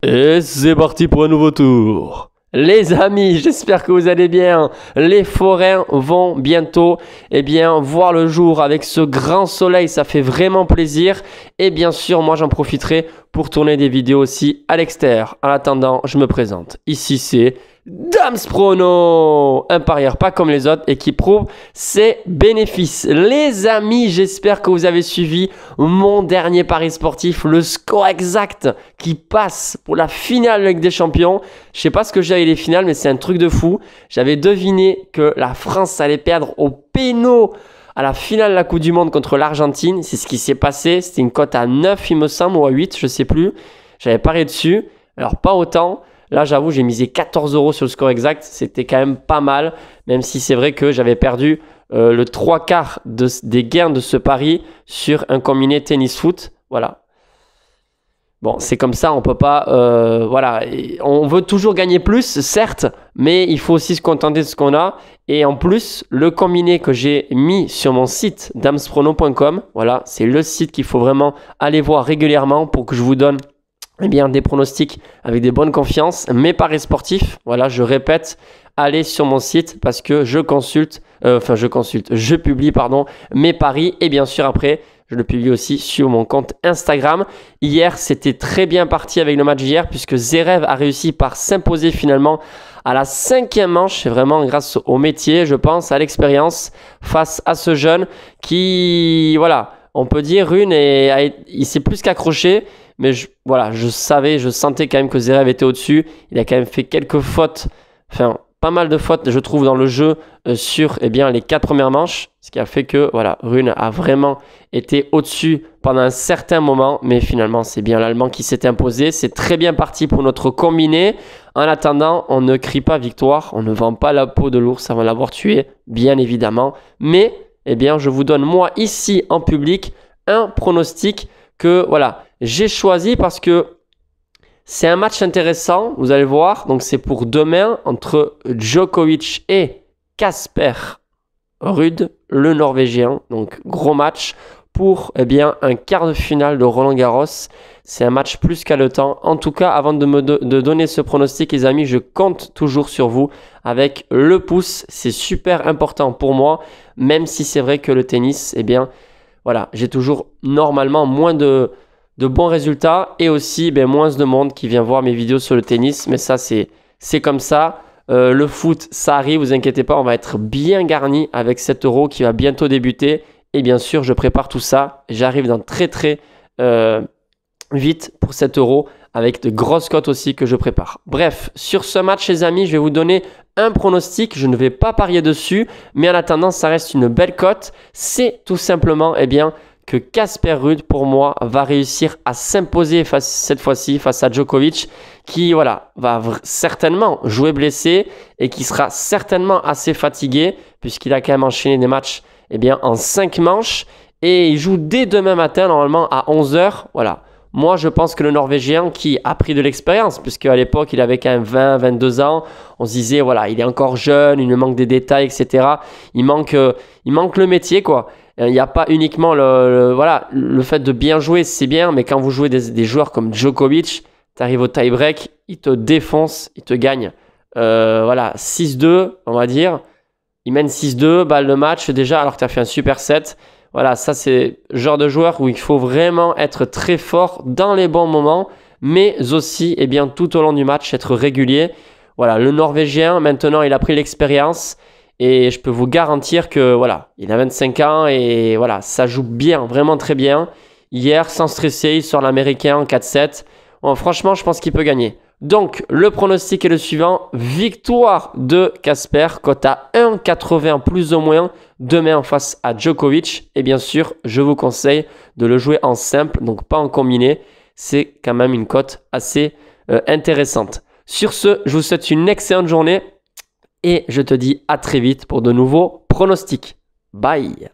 Et c'est parti pour un nouveau tour. Les amis, j'espère que vous allez bien. Les forains vont bientôt voir le jour avec ce grand soleil. Ça fait vraiment plaisir. Et bien sûr, moi j'en profiterai pour tourner des vidéos aussi à l'extérieur. En attendant, je me présente. Ici, c'est Damsprono, un parieur pas comme les autres et qui prouve ses bénéfices. Les amis, j'espère que vous avez suivi mon dernier pari sportif, le score exact qui passe pour la finale de Ligue des Champions. Je sais pas ce que j'ai avec les finales, mais c'est un truc de fou. J'avais deviné que la France allait perdre au péno à la finale de la Coupe du Monde contre l'Argentine. C'est ce qui s'est passé. C'était une cote à 9, il me semble, ou à 8, je sais plus. J'avais parié dessus. Alors, pas autant. Là, j'avoue, j'ai misé 14 € sur le score exact. C'était quand même pas mal, même si c'est vrai que j'avais perdu le 3/4 des gains de ce pari sur un combiné tennis-foot. Voilà. Bon, c'est comme ça, on peut pas... voilà, on veut toujours gagner plus, certes, mais il faut aussi se contenter de ce qu'on a. Et en plus, le combiné que j'ai mis sur mon site, damsprono.com, voilà, c'est le site qu'il faut vraiment aller voir régulièrement pour que je vous donne des pronostics avec des bonnes confiances, mes paris sportifs. Voilà, je répète, allez sur mon site parce que je publie mes paris et bien sûr après, je le publie aussi sur mon compte Instagram. Hier, c'était très bien parti avec le match d'hier puisque Zverev a réussi par s'imposer finalement à la 5e manche. C'est vraiment grâce au métier, je pense, à l'expérience face à ce jeune qui, voilà, on peut dire il s'est plus qu'accroché. Mais je sentais quand même que Zverev était au-dessus. Il a quand même fait quelques fautes, enfin pas mal de fautes, je trouve, dans le jeu sur les 4 premières manches. Ce qui a fait que Rune a vraiment été au-dessus pendant un certain moment. Mais finalement, c'est bien l'Allemand qui s'est imposé. C'est très bien parti pour notre combiné. En attendant, on ne crie pas victoire. On ne vend pas la peau de l'ours avant l'avoir tué, bien évidemment. Mais je vous donne moi ici en public un pronostic que j'ai choisi parce que c'est un match intéressant, vous allez voir. Donc c'est pour demain entre Djokovic et Casper Ruud, le Norvégien. Donc gros match pour un quart de finale de Roland-Garros. C'est un match plus qu'haletant. En tout cas, avant de donner ce pronostic, les amis, je compte toujours sur vous avec le pouce. C'est super important pour moi, même si c'est vrai que le tennis, j'ai toujours normalement moins de bons résultats et aussi moins de monde qui vient voir mes vidéos sur le tennis. Mais ça, c'est comme ça. Le foot, ça arrive, vous inquiétez pas, on va être bien garni avec 7 € qui va bientôt débuter. Et bien sûr, je prépare tout ça. J'arrive dans très vite pour 7 € avec de grosses cotes aussi que je prépare. Bref, sur ce match, les amis, je vais vous donner un pronostic. Je ne vais pas parier dessus, mais en attendant, ça reste une belle cote. C'est tout simplement que Casper Ruud, pour moi, va réussir à s'imposer cette fois-ci face à Djokovic, qui va certainement jouer blessé et qui sera certainement assez fatigué puisqu'il a quand même enchaîné des matchs en 5 manches et il joue dès demain matin normalement à 11 h. Voilà. Moi, je pense que le Norvégien qui a pris de l'expérience, puisqu'à l'époque, il avait quand même 20-22 ans, on se disait, il est encore jeune, il lui manque des détails, etc. Il manque le métier, quoi. Il n'y a pas uniquement le fait de bien jouer, c'est bien, mais quand vous jouez des joueurs comme Djokovic, tu arrives au tie-break, il te défonce, il te gagne 6-2, on va dire. Il mène 6-2, balle de match déjà, alors que tu as fait un super set. Voilà, ça c'est le genre de joueur où il faut vraiment être très fort dans les bons moments, mais aussi tout au long du match, être régulier. Voilà, le Norvégien, maintenant, il a pris l'expérience et je peux vous garantir que il a 25 ans et ça joue bien, vraiment très bien. Hier, sans stresser, il sort l'Américain en 4-7. Bon, franchement, je pense qu'il peut gagner. Donc, le pronostic est le suivant. Victoire de Casper, cote à 1,80 plus ou moins, demain face à Djokovic. Et bien sûr, je vous conseille de le jouer en simple, donc pas en combiné. C'est quand même une cote assez intéressante. Sur ce, je vous souhaite une excellente journée et je te dis à très vite pour de nouveaux pronostics. Bye!